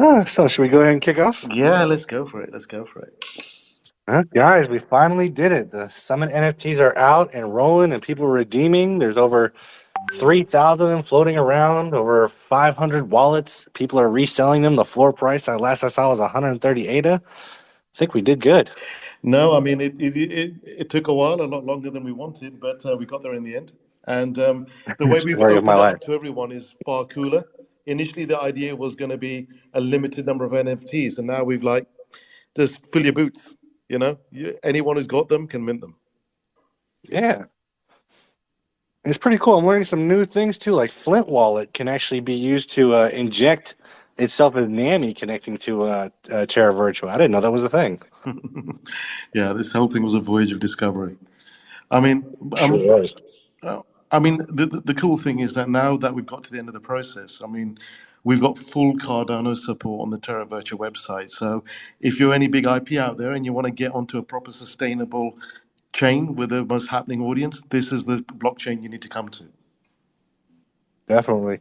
So should we go ahead and kick off? Yeah, let's go for it. Let's go for it. Guys, we finally did it. The Summit NFTs are out and rolling, and people are redeeming. There's over 3,000 of them floating around, over 500 wallets. People are reselling them. The floor price, last I saw, was 130 ADA. I think we did good. No, I mean it took a while, a lot longer than we wanted, but we got there in the end. And the way we've Story of my opened it life. up to everyone is far cooler. Initially, the idea was going to be a limited number of NFTs, and now we've like just fill your boots. Anyone who's got them can mint them. Yeah. It's pretty cool. I'm learning some new things too, like Flint Wallet can actually be used to inject itself as NAMI connecting to Terra Virtua. I didn't know that was a thing. Yeah, this whole thing was a voyage of discovery. I mean, Sure was. Uh, I mean, the cool thing is that now that we've got to the end of the process, I mean, we've got full Cardano support on the Terra Virtua website. So if you're any big IP out there and you want to get onto a proper sustainable chain with the most happening audience, this is the blockchain you need to come to. Definitely.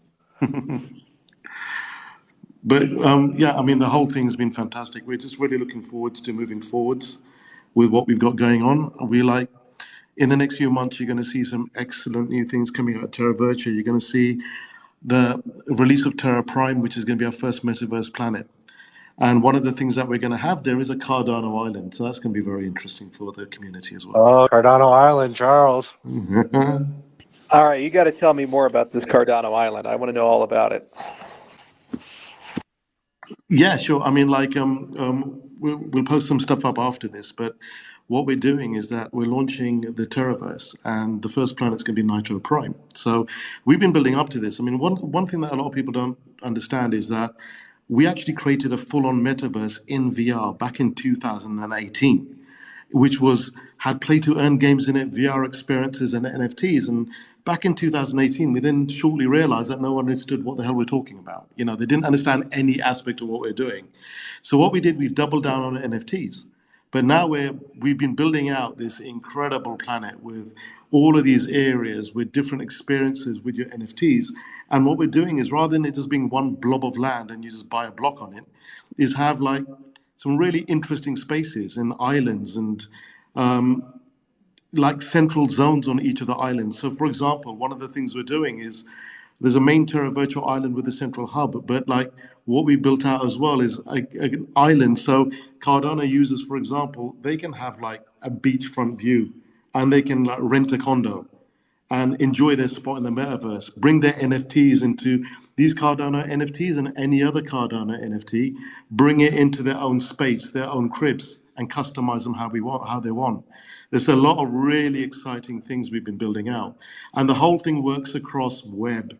But yeah, I mean, the whole thing's been fantastic. We're just really looking forward to moving forwards with what we've got going on. We like in the next few months, you're going to see some excellent new things coming out of Terra Virtua. You're going to see the release of Terra Prime, which is going to be our first metaverse planet. And one of the things that we're going to have there is a Cardano island. So that's going to be very interesting for the community as well. Oh, Cardano Island, Charles. All right, you got to tell me more about this Cardano Island. I want to know all about it. Yeah, sure. I mean, like, we'll post some stuff up after this, but what we're doing is that we're launching the Terraverse, and the first planet's going to be Nitro Prime. So we've been building up to this. I mean, one thing that a lot of people don't understand is that we actually created a full-on metaverse in VR back in 2018, which was had play to earn games in it, VR experiences, and NFTs. And back in 2018, we then shortly realized that no one understood what the hell we're talking about. They didn't understand any aspect of what we're doing. So what we did, we doubled down on NFTs. But now we've been building out this incredible planet with all of these areas with different experiences with your NFTs. And what we're doing is rather than it just being one blob of land and you just buy a block on it, is have like some really interesting spaces and islands and like central zones on each of the islands. So, for example, one of the things we're doing is there's a main Terra Virtual Island with a central hub, but like what we built out as well is an island. So Cardano users, for example, they can have like a beachfront view and they can like rent a condo and enjoy their spot in the metaverse, bring their NFTs into these Cardano NFTs and any other Cardano NFT, bring it into their own space, their own cribs, and customize them how they want. There's a lot of really exciting things we've been building out, and the whole thing works across web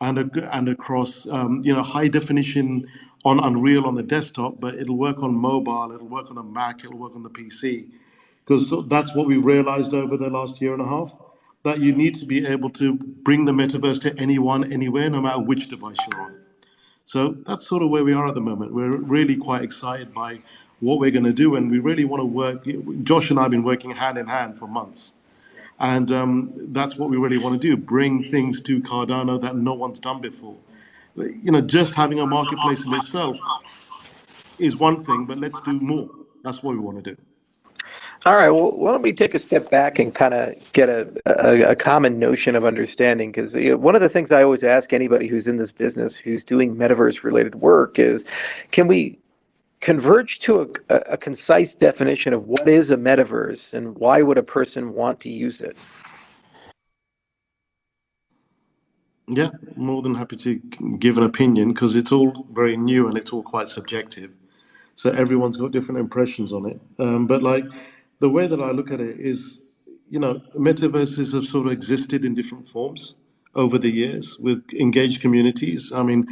and across high definition on Unreal on the desktop, but it'll work on mobile, it'll work on the Mac, it'll work on the PC, because that's what we realized over the last year and a half, that you need to be able to bring the metaverse to anyone, anywhere, no matter which device you're on. So that's sort of where we are at the moment. We're really quite excited by what we're going to do, and we really want to work. Josh and I have been working hand in hand for months, and that's what we really want to do: bring things to Cardano that no one's done before. Just having a marketplace in itself is one thing, but let's do more. That's what we want to do. All right, well, why don't we take a step back and kind of get a common notion of understanding? Because one of the things I always ask anybody who's in this business, who's doing metaverse-related work, is can we converge to a concise definition of what is a metaverse and why would a person want to use it? Yeah, more than happy to give an opinion because it's all very new and it's all quite subjective. So everyone's got different impressions on it. But like the way that I look at it is, metaverses have sort of existed in different forms over the years with engaged communities. I mean,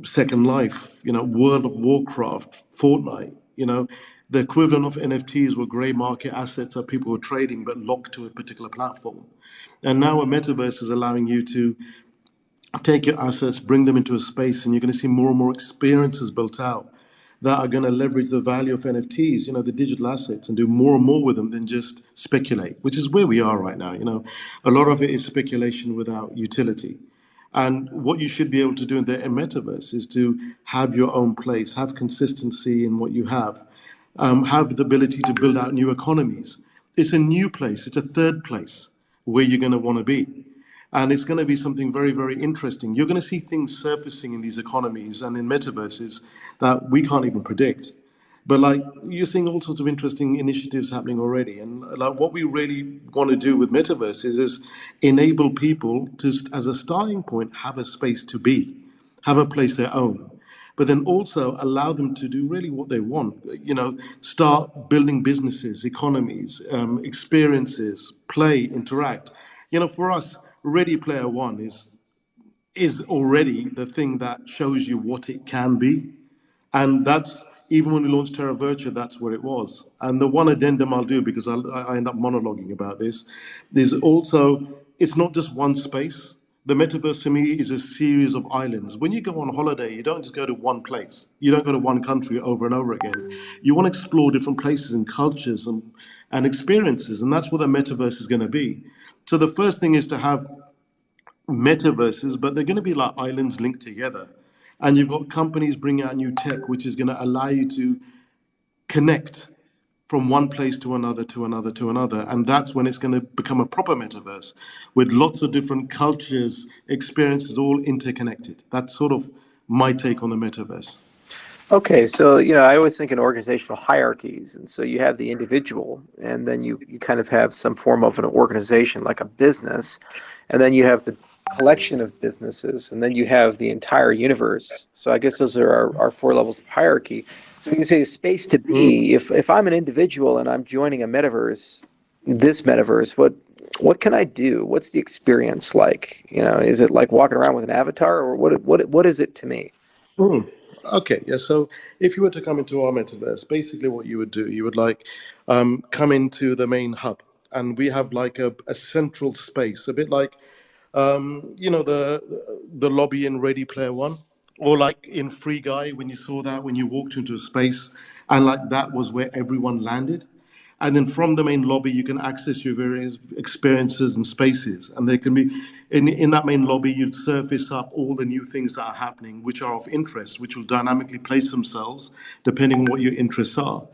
Second Life, World of Warcraft, Fortnite, the equivalent of NFTs were grey market assets that people were trading but locked to a particular platform. And now a metaverse is allowing you to take your assets, bring them into a space, and you're going to see more and more experiences built out that are going to leverage the value of NFTs, the digital assets, and do more and more with them than just speculate, which is where we are right now. A lot of it is speculation without utility. And what you should be able to do in the metaverse is to have your own place, have consistency in what you have the ability to build out new economies. It's a new place, it's a third place where you're going to want to be. And it's going to be something very, very interesting. You're going to see things surfacing in these economies and in metaverses that we can't even predict. But like you're seeing all sorts of interesting initiatives happening already, and like what we really want to do with metaverses is enable people to, as a starting point, have a space to be, have a place their own, but then also allow them to do really what they want. You know, start building businesses, economies, experiences, play, interact. You know, for us, Ready Player One is already the thing that shows you what it can be. And that's even when we launched Terra Virtua, that's what it was. And the one addendum I'll do, because I end up monologuing about this, is also it's not just one space. The metaverse to me is a series of islands. When you go on holiday, you don't just go to one place. You don't go to one country over and over again. You want to explore different places and cultures and experiences. And that's what the metaverse is going to be. So the first thing is to have metaverses, but they're going to be like islands linked together. And you've got companies bringing out new tech, which is going to allow you to connect from one place to another, to another, to another. And that's when it's going to become a proper metaverse with lots of different cultures, experiences, all interconnected. That's sort of my take on the metaverse. Okay, so I always think in organizational hierarchies, and so you have the individual, and then you kind of have some form of an organization like a business, and then you have the collection of businesses, and then you have the entire universe. So I guess those are our four levels of hierarchy. So you can say space to be. If I'm an individual and I'm joining a metaverse, this metaverse, what can I do? What's the experience like? Is it like walking around with an avatar, or what is it to me? Mm. Okay, yeah. So if you were to come into our metaverse, basically what you would do, you would like come into the main hub, and we have like a central space, a bit like the lobby in Ready Player One, or like in Free Guy when you saw that when you walked into a space, and like that was where everyone landed. And then from the main lobby, you can access your various experiences and spaces. And they can be in that main lobby, you'd surface up all the new things that are happening, which are of interest, which will dynamically place themselves depending on what your interests are.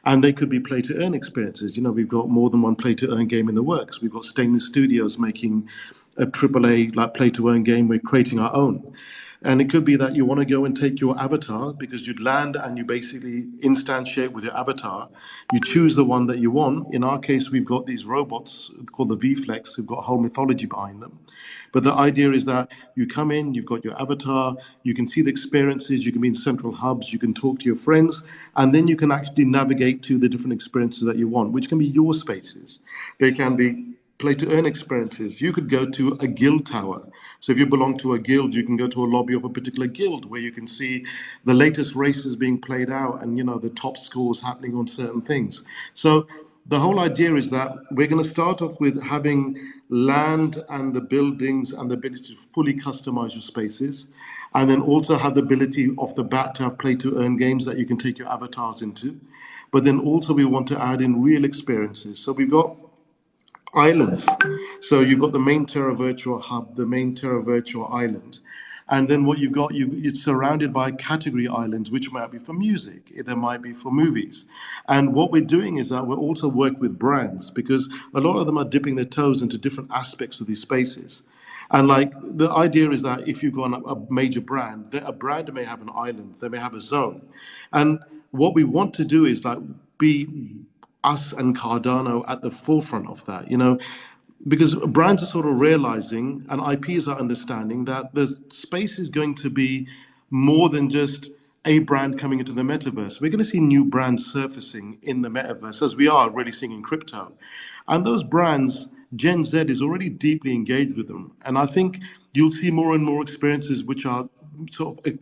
And they could be play to earn experiences. You know, we've got more than one play to earn game in the works. We've got Stainless Studios making a AAA like play to earn game. We're creating our own. And it could be that you want to go and take your avatar because you'd land and you basically instantiate with your avatar. You choose the one that you want. In our case, we've got these robots called the V-Flex who've got a whole mythology behind them. But the idea is that you come in, you've got your avatar, you can see the experiences, you can be in central hubs, you can talk to your friends, and then you can actually navigate to the different experiences that you want, which can be your spaces. They can be play to earn experiences. You could go to a guild tower. So if you belong to a guild, you can go to a lobby of a particular guild where you can see the latest races being played out and the top scores happening on certain things. So the whole idea is that we're going to start off with having land and the buildings and the ability to fully customize your spaces, and then also have the ability off the bat to have play to earn games that you can take your avatars into. But then also we want to add in real experiences. So we've got islands. So you've got the main Terra Virtua hub, the main Terra Virtua island. And then what you've got, it's surrounded by category islands, which might be for music, there might be for movies. And what we're doing is that we're also working with brands because a lot of them are dipping their toes into different aspects of these spaces. And like the idea is that if you've got a major brand, a brand may have an island, they may have a zone. And what we want to do is like be us and Cardano at the forefront of that, because brands are sort of realizing and IPs are understanding that the space is going to be more than just a brand coming into the metaverse. We're going to see new brands surfacing in the metaverse as we are really seeing in crypto. And those brands, Gen Z is already deeply engaged with them. And I think you'll see more and more experiences which are sort of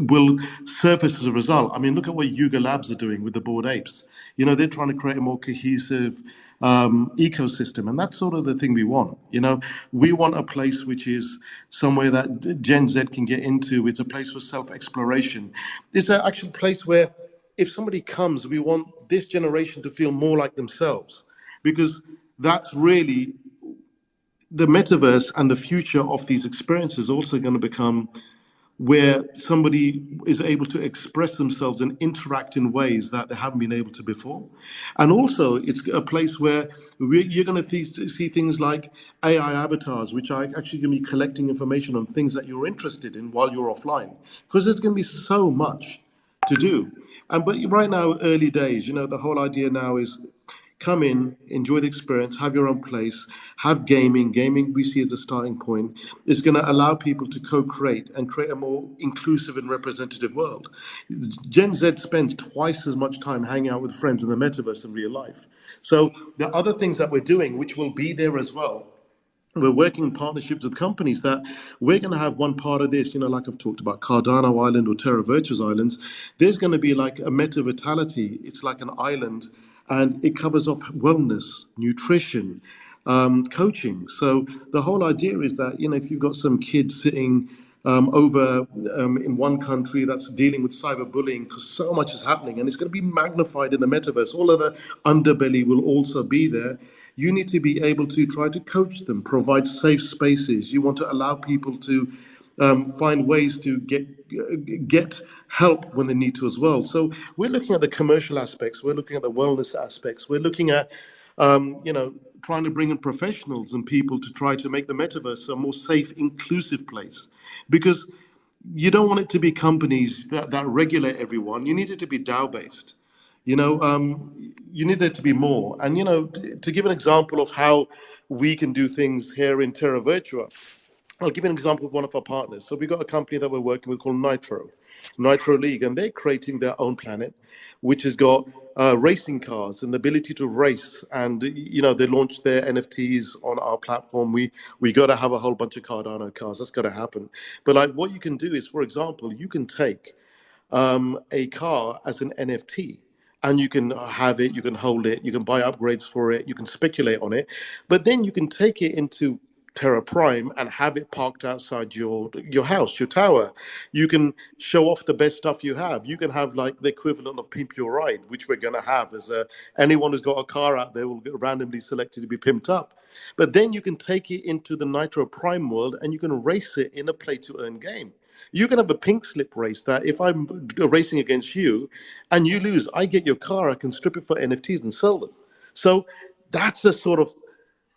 will surface as a result. I mean, look at what Yuga Labs are doing with the Bored Apes. They're trying to create a more cohesive ecosystem, and that's sort of the thing we want. We want a place which is somewhere that Gen Z can get into. It's a place for self-exploration. It's an actual place where if somebody comes, we want this generation to feel more like themselves, because that's really the metaverse and the future of these experiences also going to become where somebody is able to express themselves and interact in ways that they haven't been able to before. And also, it's a place where you're going to see things like AI avatars, which are actually going to be collecting information on things that you're interested in while you're offline, because there's going to be so much to do. And but right now, early days, the whole idea now is come in, enjoy the experience, have your own place, have gaming. Gaming we see as a starting point is going to allow people to co-create and create a more inclusive and representative world. Gen Z spends twice as much time hanging out with friends in the metaverse in real life. So the other things that we're doing, which will be there as well, we're working in partnerships with companies that we're going to have one part of this, like I've talked about Cardano Island or Terra Virtua's islands. There's going to be like a meta vitality. It's like an island and it covers off wellness, nutrition, coaching. So the whole idea is that, if you've got some kids sitting over in one country that's dealing with cyberbullying because so much is happening and it's going to be magnified in the metaverse. All of the underbelly will also be there. You need to be able to try to coach them, provide safe spaces. You want to allow people to find ways to get help when they need to as well. So we're looking at the commercial aspects. We're looking at the wellness aspects. We're looking at trying to bring in professionals and people to try to make the metaverse a more safe, inclusive place. Because you don't want it to be companies that regulate everyone. You need it to be DAO based. You need there to be more. And, to give an example of how we can do things here in Terra Virtua, I'll give you an example of one of our partners. So we've got a company that we're working with called Nitro League, and they're creating their own planet, which has got racing cars and the ability to race. And, they launched their NFTs on our platform. We got to have a whole bunch of Cardano cars. That's got to happen. But like what you can do is, for example, you can take a car as an NFT. And you can have it, you can hold it, you can buy upgrades for it, you can speculate on it, but then you can take it into Terra Prime and have it parked outside your house, your tower. You can show off the best stuff you have. You can have like the equivalent of Pimp Your Ride, which we're going to have as anyone who's got a car out there will get randomly selected to be pimped up. But then you can take it into the Nitro Prime world and you can race it in a play to earn game. You can have a pink slip race that if I'm racing against you and you lose, I get your car, I can strip it for NFTs and sell them. So that's the sort of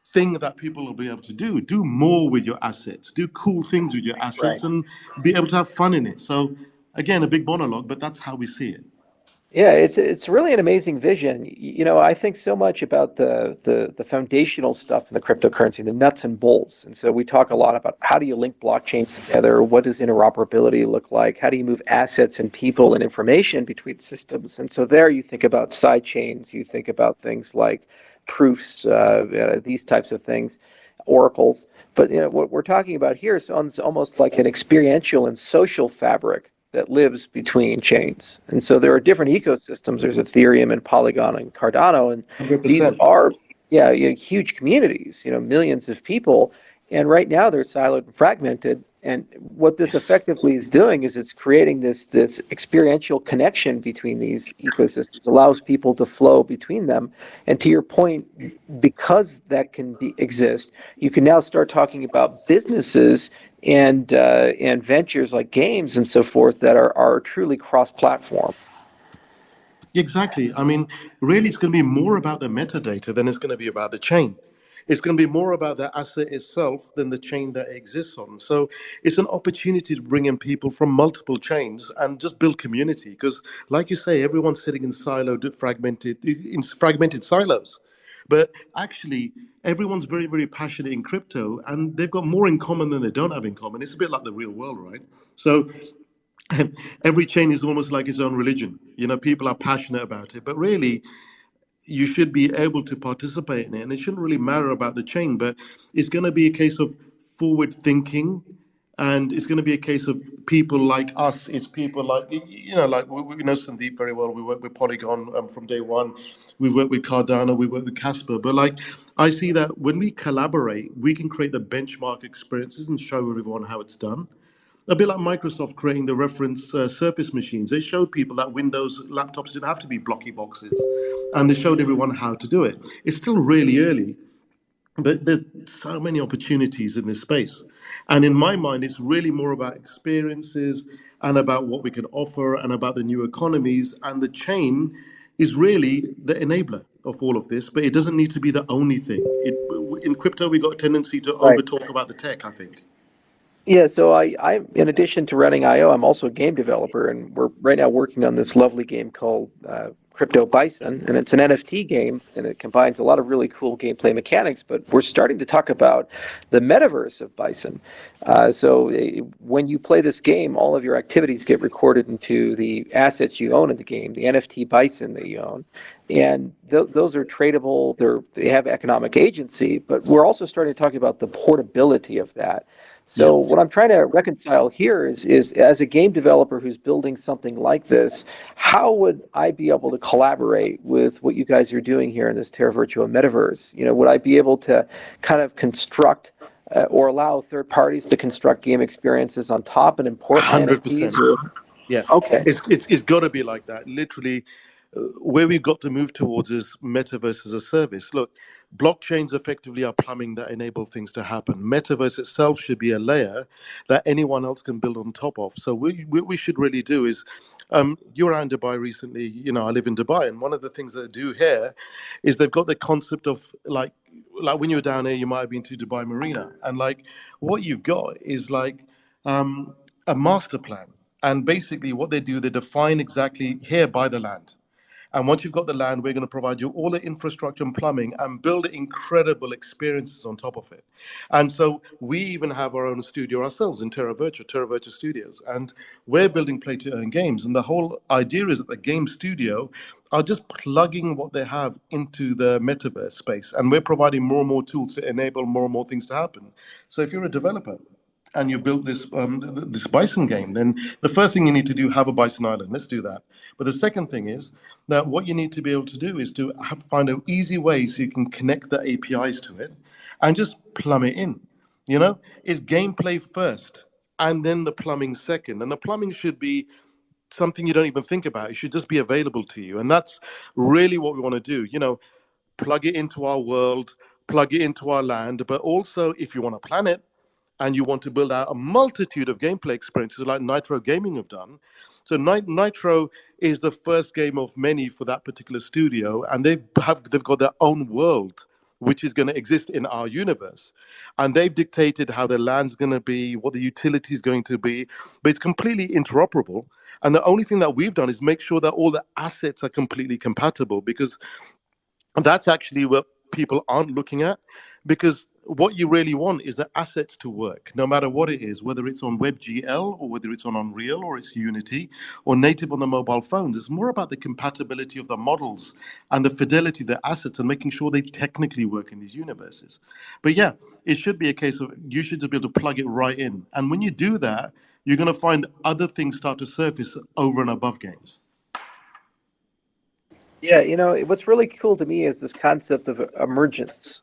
thing that people will be able to do more with your assets, do cool things with your assets, Right. and be able to have fun in it. So again, a big monologue, but that's how we see it. Yeah, it's really an amazing vision. I think so much about the foundational stuff in the cryptocurrency, the nuts and bolts. And so we talk a lot about how do you link blockchains together? What does interoperability look like? How do you move assets and people and information between systems? And so there you think about side chains, you think about things like proofs, these types of things, oracles. But what we're talking about here is almost like an experiential and social fabric that lives between chains. And so there are different ecosystems. There's Ethereum and Polygon and Cardano, and these 100%. are huge communities, millions of people. And right now they're siloed and fragmented. And what this effectively is doing is it's creating this experiential connection between these ecosystems, allows people to flow between them. And to your point, because that can exist, you can now start talking about businesses and ventures like games and so forth that are truly cross-platform. Exactly. I mean, really, it's going to be more about the metadata than it's going to be about the chain. It's going to be more about the asset itself than the chain that it exists on. So it's an opportunity to bring in people from multiple chains and just build community. Because, like you say, everyone's sitting in fragmented silos. But actually, everyone's very, very passionate in crypto, and they've got more in common than they don't have in common. It's a bit like the real world, right? So every chain is almost like its own religion. People are passionate about it, but really, you should be able to participate in it. And it shouldn't really matter about the chain, but it's going to be a case of forward thinking. And it's going to be a case of people like us. It's people like, like we know Sandeep very well. We work with Polygon from day one. We work with Cardano. We work with Casper. But like, I see that when we collaborate, we can create the benchmark experiences and show everyone how it's done. A bit like Microsoft creating the reference Surface machines. They showed people that Windows laptops didn't have to be blocky boxes, and they showed everyone how to do it. It's still really early, But there's so many opportunities in this space. And in my mind, it's really more about experiences and about what we can offer and about the new economies. And the chain is really the enabler of all of this, but it doesn't need to be the only thing. In crypto, we got a tendency to over Right. talk about the tech, I think. Yeah, so in addition to running IO, I'm also a game developer, and we're right now working on this lovely game called Crypto Bison, and it's an NFT game, and it combines a lot of really cool gameplay mechanics. But we're starting to talk about the metaverse of Bison. When you play this game, all of your activities get recorded into the assets you own in the game, the NFT Bison that you own, and those are tradable. They have economic agency, but we're also starting to talk about the portability of that. Yeah. So what I'm trying to reconcile here is as a game developer who's building something like this, how would I be able to collaborate with what you guys are doing here in this Terra Virtua metaverse? Would I be able to kind of construct or allow third parties to construct game experiences on top and import my NFTs? 100%. Yeah, Okay. it's got to be like that. Literally, where we've got to move towards is metaverse as a service. Look, blockchains effectively are plumbing that enable things to happen. Metaverse itself should be a layer that anyone else can build on top of. So what we should really do is, you were out in Dubai recently. I live in Dubai, and one of the things they do here is they've got the concept of like when you were down here, you might have been to Dubai Marina, and like what you've got is like a master plan. And basically, what they do, they define exactly here buy the land. And once you've got the land, we're going to provide you all the infrastructure and plumbing and build incredible experiences on top of it. And so we even have our own studio ourselves in Terra Virtua Studios. And we're building play to earn games. And the whole idea is that the game studio are just plugging what they have into the metaverse space. And we're providing more and more tools to enable more and more things to happen. So if you're a developer, and you built this bison game, then the first thing you need to do have a bison island. Let's do that. But the second thing is that what you need to be able to do is to find an easy way so you can connect the APIs to it and just plumb it in. It's gameplay first and then the plumbing second. And the plumbing should be something you don't even think about. It should just be available to you. And that's really what we want to do. Plug it into our world, plug it into our land, but also if you want to plan it, and you want to build out a multitude of gameplay experiences like Nitro Gaming have done. So Nitro is the first game of many for that particular studio, and they've got their own world, which is going to exist in our universe. And they've dictated how the land's going to be, what the utility is going to be, but it's completely interoperable. And the only thing that we've done is make sure that all the assets are completely compatible, because that's actually what people aren't looking at, because what you really want is the assets to work, no matter what it is, whether it's on WebGL or whether it's on Unreal or it's Unity or native on the mobile phones. It's more about the compatibility of the models and the fidelity of the assets and making sure they technically work in these universes. But yeah, it should be a case of you should just be able to plug it right in. And when you do that, you're going to find other things start to surface over and above games. Yeah, what's really cool to me is this concept of emergence.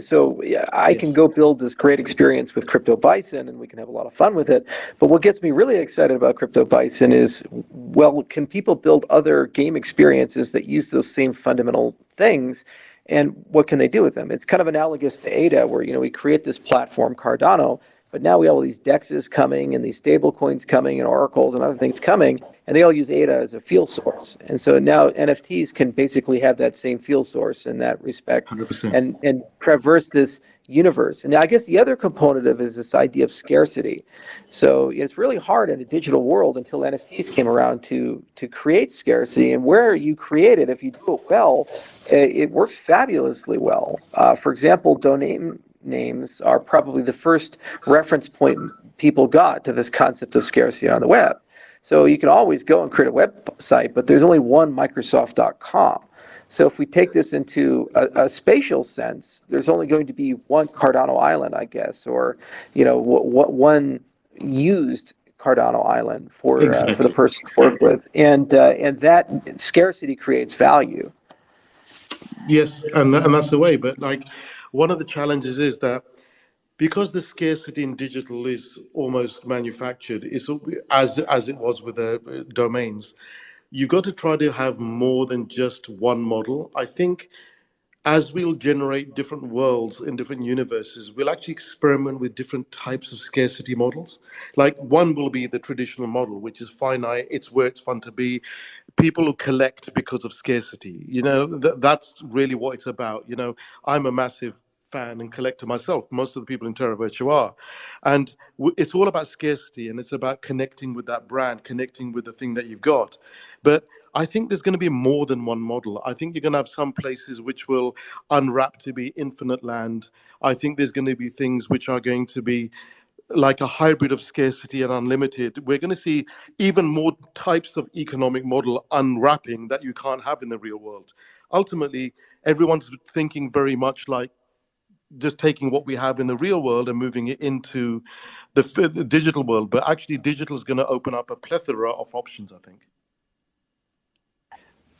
So I can Yes. go build this great experience with Crypto Bison and we can have a lot of fun with it. But what gets me really excited about Crypto Bison is, well, can people build other game experiences that use those same fundamental things? And what can they do with them? It's kind of analogous to ADA, where we create this platform, Cardano, but now we have all these DEXs coming and these stable coins coming and oracles and other things coming, and they all use ADA as a field source. And so now NFTs can basically have that same field source in that respect 100%. and traverse this universe. And I guess the other component of it is this idea of scarcity. So it's really hard in a digital world until NFTs came around to create scarcity. And where you create it, if you do it well, it works fabulously well. For example, domain names are probably the first reference point people got to this concept of scarcity on the web. So you can always go and create a website, but there's only one Microsoft.com. So if we take this into a spatial sense, there's only going to be one Cardano island, I guess, or one used Cardano island for the Exactly. person to work with, and that scarcity creates value. Yes, and that's the way. But like, one of the challenges is that because the scarcity in digital is almost manufactured, it's as it was with the domains. You've got to try to have more than just one model. I think as we'll generate different worlds in different universes, we'll actually experiment with different types of scarcity models. Like one will be the traditional model, which is finite, it's where it's fun to be. People who collect because of scarcity, that's really what it's about. I'm a massive fan and collector myself. Most of the people in Terra Virtua are. And it's all about scarcity, and it's about connecting with that brand, connecting with the thing that you've got. But I think there's going to be more than one model. I think you're going to have some places which will unwrap to be infinite land. I think there's going to be things which are going to be like a hybrid of scarcity and unlimited. We're going to see even more types of economic model unwrapping that you can't have in the real world. Ultimately, everyone's thinking very much like just taking what we have in the real world and moving it into the digital world. But actually, digital is going to open up a plethora of options, I think.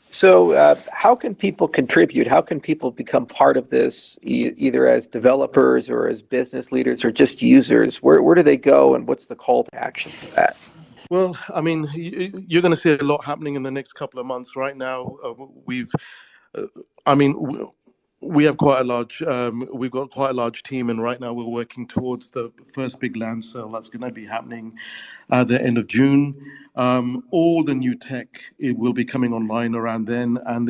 So, how can people contribute? How can people become part of this, either as developers or as business leaders or just users? Where do they go, and what's the call to action for that? Well, I mean, you're going to see a lot happening in the next couple of months. Right now, I mean, we have quite a large, we've got quite a large team, and right now we're working towards the first big land sale that's going to be happening at the end of June. All the new tech, it will be coming online around then, and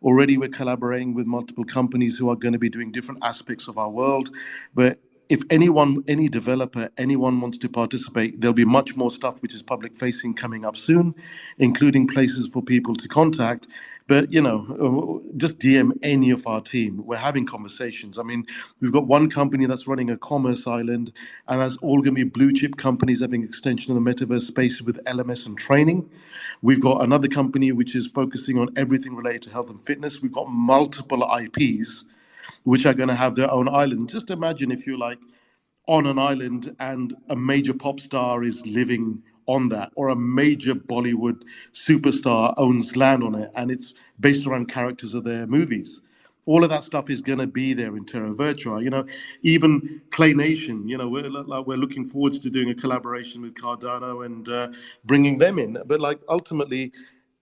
we're collaborating with multiple companies who are going to be doing different aspects of our world. But if any developer, anyone wants to participate, there'll be much more stuff which is public facing coming up soon, including places for people to contact. But just DM any of our team. We're having conversations. I mean, we've got one company that's running a commerce island, and that's all going to be blue chip companies having extension of the metaverse space with LMS and training. We've got another company which is focusing on everything related to health and fitness. We've got multiple IPs which are going to have their own island. Just imagine if you're like on an island and a major pop star is living on that, or a major Bollywood superstar owns land on it, and it's based around characters of their movies. All of that stuff is going to be there in Terra Virtua. Even Play Nation. We're looking forward to doing a collaboration with Cardano and bringing them in. But ultimately,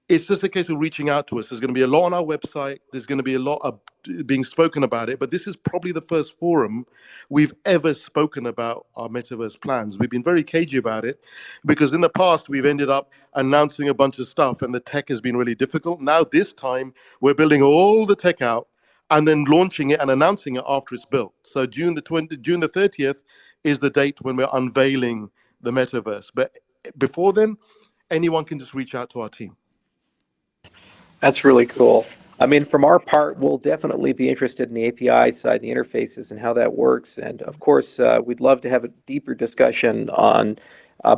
it's just a case of reaching out to us. There's going to be a lot on our website. There's going to be a lot of being spoken about it. But this is probably the first forum we've ever spoken about our metaverse plans. We've been very cagey about it because in the past we've ended up announcing a bunch of stuff and the tech has been really difficult. Now this time we're building all the tech out and then launching it and announcing it after it's built. So June the 30th is the date when we're unveiling the metaverse. But before then, anyone can just reach out to our team. That's really cool. I mean, from our part, we'll definitely be interested in the API side, the interfaces, and how that works. And of course, we'd love to have a deeper discussion on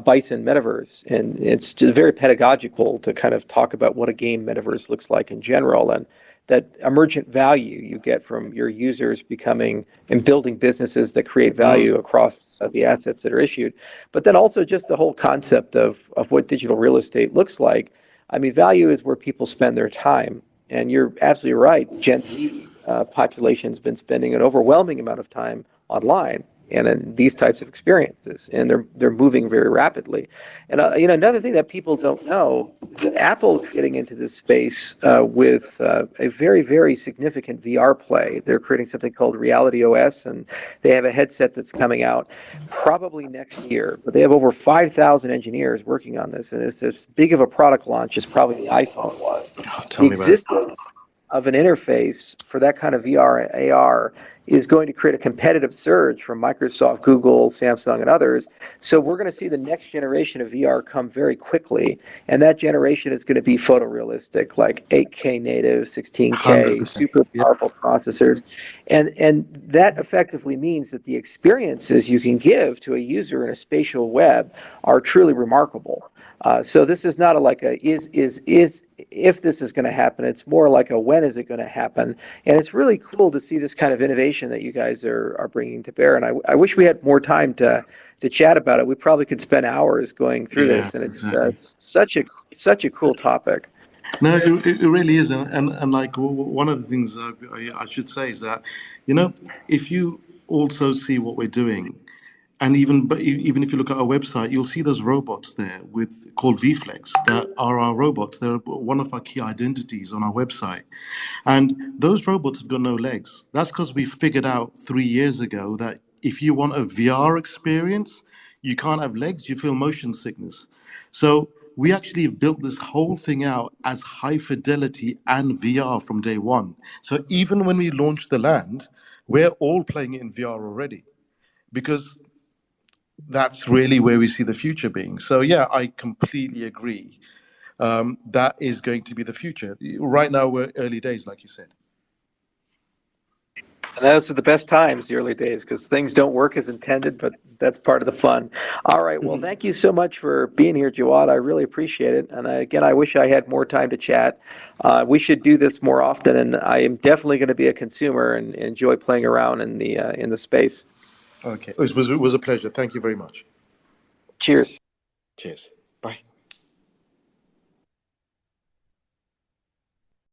Bison Metaverse. And it's just very pedagogical to kind of talk about what a game metaverse looks like in general, and that emergent value you get from your users becoming and building businesses that create value across the assets that are issued. But then also just the whole concept of what digital real estate looks like. I mean, value is where people spend their time. And you're absolutely right. Gen Z population has been spending an overwhelming amount of time online and in these types of experiences, and they're moving very rapidly. And another thing that people don't know is that Apple is getting into this space with a very, very significant VR play. They're creating something called Reality OS, and they have a headset that's coming out probably next year. But they have over 5,000 engineers working on this, and it's as big of a product launch as probably the iPhone was. Tell me about it. Of an interface for that kind of VR and AR is going to create a competitive surge from Microsoft, Google, Samsung, and others. So we're going to see the next generation of VR come very quickly, and that generation is going to be photorealistic, like 8K native, 16K, 100%. super powerful processors. And that effectively means that the experiences you can give to a user in a spatial web are truly remarkable. So this is not if this is going to happen. It's more like a when is it going to happen. And it's really cool to see this kind of innovation that you guys are bringing to bear. And I wish we had more time to chat about it. We probably could spend hours going through this, and it's such a cool topic. No, it really is, and like one of the things I should say is that, if you also see what we're doing, And even if you look at our website, you'll see those robots there with called VFlex that are our robots. They're one of our key identities on our website. And those robots have got no legs. That's because we figured out 3 years ago that if you want a VR experience, you can't have legs, you feel motion sickness. So we actually built this whole thing out as high fidelity and VR from day one. So even when we launched the land, we're all playing it in VR already because that's really where we see the future being. So yeah, I completely agree. That is going to be the future. Right now, we're early days, like you said. And those are the best times, the early days, because things don't work as intended, but that's part of the fun. All right. Well, thank you so much for being here, Jawad. I really appreciate it. And again, I wish I had more time to chat. We should do this more often, and I am definitely going to be a consumer and enjoy playing around in the space. Okay, it was a pleasure. Thank you very much. Cheers. Cheers. Bye.